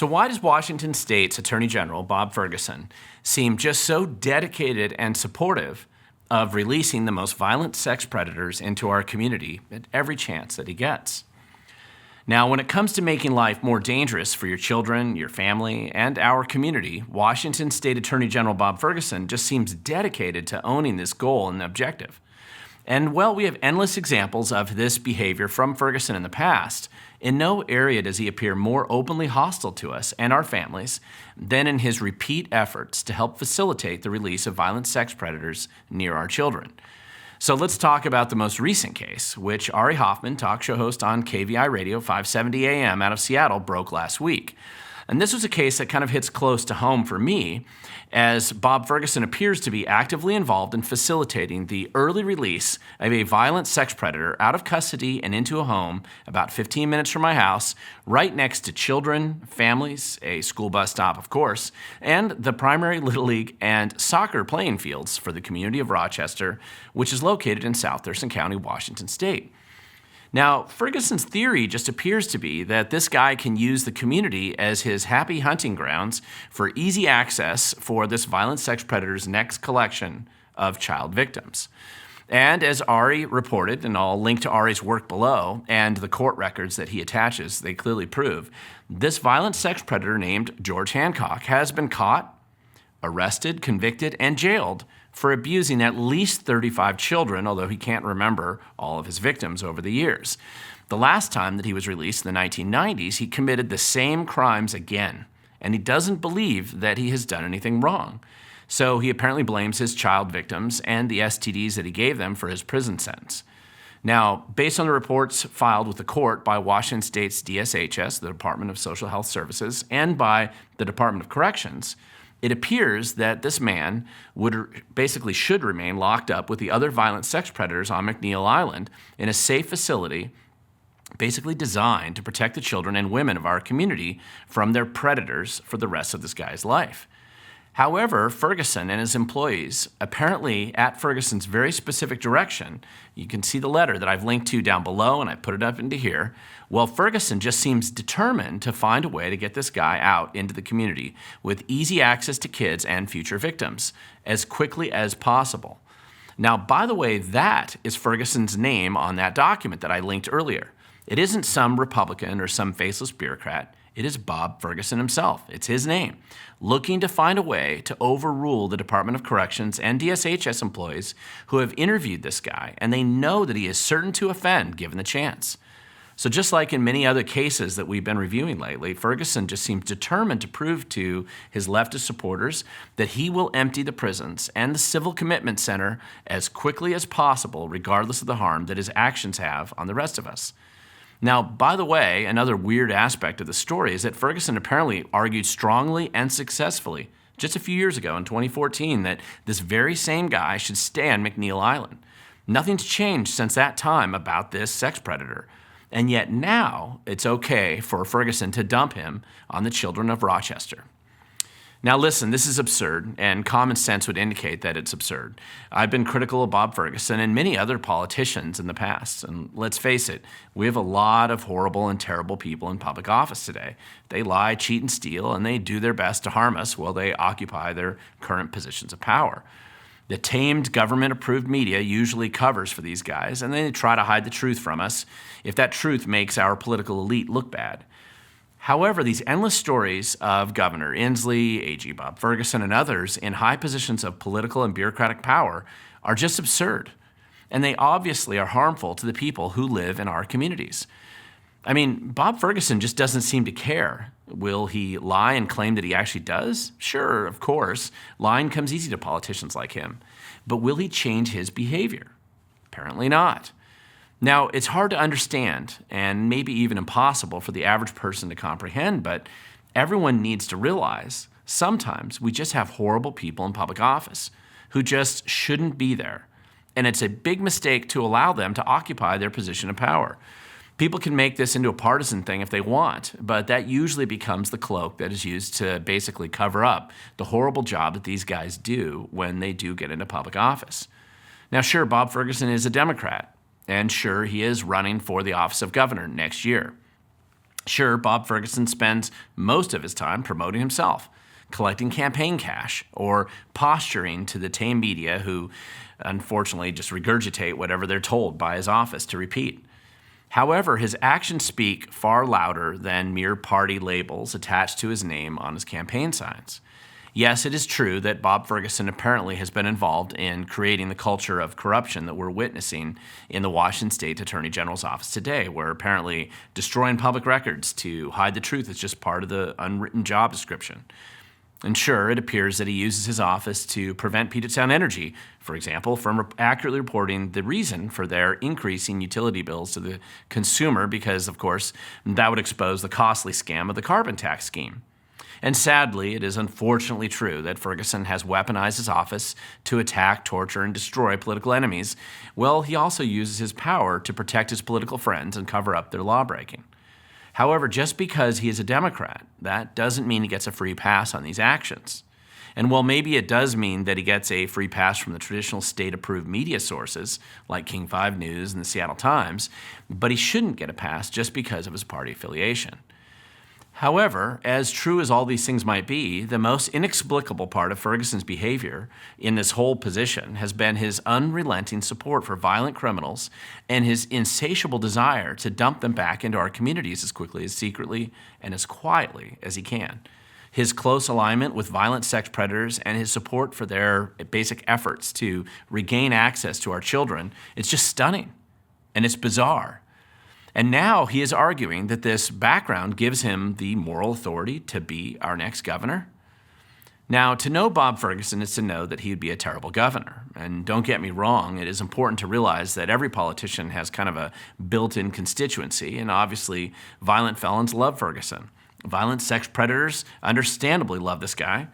So why does Washington State's Attorney General, Bob Ferguson, seem just so dedicated and supportive of releasing the most violent sex predators into our community at every chance that he gets? Now, when it comes to making life more dangerous for your children, your family, and our community, Washington State Attorney General Bob Ferguson just seems dedicated to owning this goal and objective. And, well, we have endless examples of this behavior from Ferguson in the past. In no area does he appear more openly hostile to us and our families than in his repeat efforts to help facilitate the release of violent sex predators near our children. So let's talk about the most recent case, which Ari Hoffman, talk show host on KVI Radio 570 AM out of Seattle, broke last week. And this was a case that kind of hits close to home for me, as Bob Ferguson appears to be actively involved in facilitating the early release of a violent sex predator out of custody and into a home about 15 minutes from my house, right next to children, families, a school bus stop, of course, and the primary Little League and soccer playing fields for the community of Rochester, which is located in South Thurston County, Washington State. Now, Ferguson's theory just appears to be that this guy can use the community as his happy hunting grounds for easy access for this violent sex predator's next collection of child victims. And as Ari reported, and I'll link to Ari's work below, and the court records that he attaches, they clearly prove, this violent sex predator named George Hancock has been caught, arrested, convicted, and jailed for abusing at least 35 children, although he can't remember all of his victims over the years. The last time that he was released in the 1990s, he committed the same crimes again, and he doesn't believe that he has done anything wrong. So he apparently blames his child victims and the STDs that he gave them for his prison sentence. Now, based on the reports filed with the court by Washington State's DSHS, the Department of Social Health Services, and by the Department of Corrections, it appears that this man should remain locked up with the other violent sex predators on McNeil Island in a safe facility basically designed to protect the children and women of our community from their predators for the rest of this guy's life. However, Ferguson and his employees, apparently at Ferguson's very specific direction, you can see the letter that I've linked to down below and I put it up into here, well, Ferguson just seems determined to find a way to get this guy out into the community with easy access to kids and future victims as quickly as possible. Now, by the way, that is Ferguson's name on that document that I linked earlier. It isn't some Republican or some faceless bureaucrat. It is Bob Ferguson himself. It's his name, looking to find a way to overrule the Department of Corrections and DSHS employees who have interviewed this guy, and they know that he is certain to offend given the chance. So just like in many other cases that we've been reviewing lately, Ferguson just seems determined to prove to his leftist supporters that he will empty the prisons and the Civil Commitment Center as quickly as possible, regardless of the harm that his actions have on the rest of us. Now, by the way, another weird aspect of the story is that Ferguson apparently argued strongly and successfully just a few years ago in 2014 that this very same guy should stay on McNeil Island. Nothing's changed since that time about this sex predator. And yet now it's okay for Ferguson to dump him on the children of Rochester. Now listen, this is absurd, and common sense would indicate that it's absurd. I've been critical of Bob Ferguson and many other politicians in the past, and let's face it, we have a lot of horrible and terrible people in public office today. They lie, cheat, and steal, and they do their best to harm us while they occupy their current positions of power. The tamed government-approved media usually covers for these guys, and they try to hide the truth from us if that truth makes our political elite look bad. However, these endless stories of Governor Inslee, AG Bob Ferguson, and others in high positions of political and bureaucratic power are just absurd, and they obviously are harmful to the people who live in our communities. I mean, Bob Ferguson just doesn't seem to care. Will he lie and claim that he actually does? Sure, of course. Lying comes easy to politicians like him. But will he change his behavior? Apparently not. Now, it's hard to understand and maybe even impossible for the average person to comprehend, but everyone needs to realize sometimes we just have horrible people in public office who just shouldn't be there. And it's a big mistake to allow them to occupy their position of power. People can make this into a partisan thing if they want, but that usually becomes the cloak that is used to basically cover up the horrible job that these guys do when they do get into public office. Now, sure, Bob Ferguson is a Democrat. And sure, he is running for the office of governor next year. Sure, Bob Ferguson spends most of his time promoting himself, collecting campaign cash, or posturing to the tame media who unfortunately just regurgitate whatever they're told by his office to repeat. However, his actions speak far louder than mere party labels attached to his name on his campaign signs. Yes, it is true that Bob Ferguson apparently has been involved in creating the culture of corruption that we're witnessing in the Washington State Attorney General's office today, where apparently destroying public records to hide the truth is just part of the unwritten job description. And sure, it appears that he uses his office to prevent Puget Sound Energy, for example, from accurately reporting the reason for their increasing utility bills to the consumer because, of course, that would expose the costly scam of the carbon tax scheme. And sadly, it is unfortunately true that Ferguson has weaponized his office to attack, torture, and destroy political enemies. Well, he also uses his power to protect his political friends and cover up their lawbreaking. However, just because he is a Democrat, that doesn't mean he gets a free pass on these actions. And while maybe it does mean that he gets a free pass from the traditional state-approved media sources like King 5 News and the Seattle Times, but he shouldn't get a pass just because of his party affiliation. However, as true as all these things might be, the most inexplicable part of Ferguson's behavior in this whole position has been his unrelenting support for violent criminals and his insatiable desire to dump them back into our communities as quickly, as secretly, and as quietly as he can. His close alignment with violent sex predators and his support for their basic efforts to regain access to our children, it's just stunning, and it's bizarre. And now he is arguing that this background gives him the moral authority to be our next governor. Now, to know Bob Ferguson is to know that he would be a terrible governor. And don't get me wrong, it is important to realize that every politician has kind of a built-in constituency, and obviously violent felons love Ferguson. Violent sex predators understandably love this guy.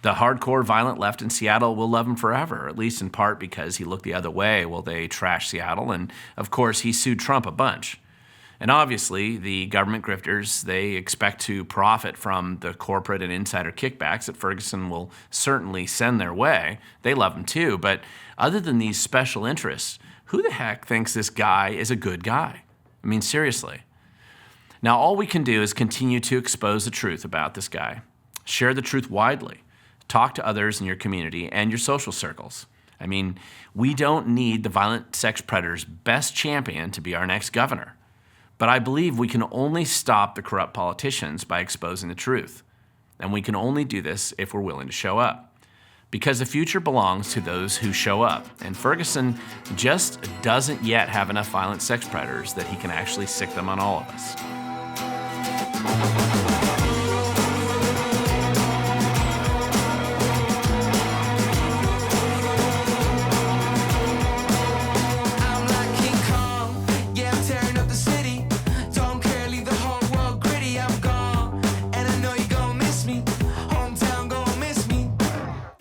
The hardcore violent left in Seattle will love him forever, at least in part because he looked the other way while they trashed Seattle, and of course he sued Trump a bunch. And obviously, the government grifters, they expect to profit from the corporate and insider kickbacks that Ferguson will certainly send their way. They love him too, but other than these special interests, who the heck thinks this guy is a good guy? I mean, seriously. Now, all we can do is continue to expose the truth about this guy. Share the truth widely. Talk to others in your community and your social circles. I mean, we don't need the violent sex predator's best champion to be our next governor. But I believe we can only stop the corrupt politicians by exposing the truth. And we can only do this if we're willing to show up. Because the future belongs to those who show up. And Ferguson just doesn't yet have enough violent sex predators that he can actually sick them on all of us.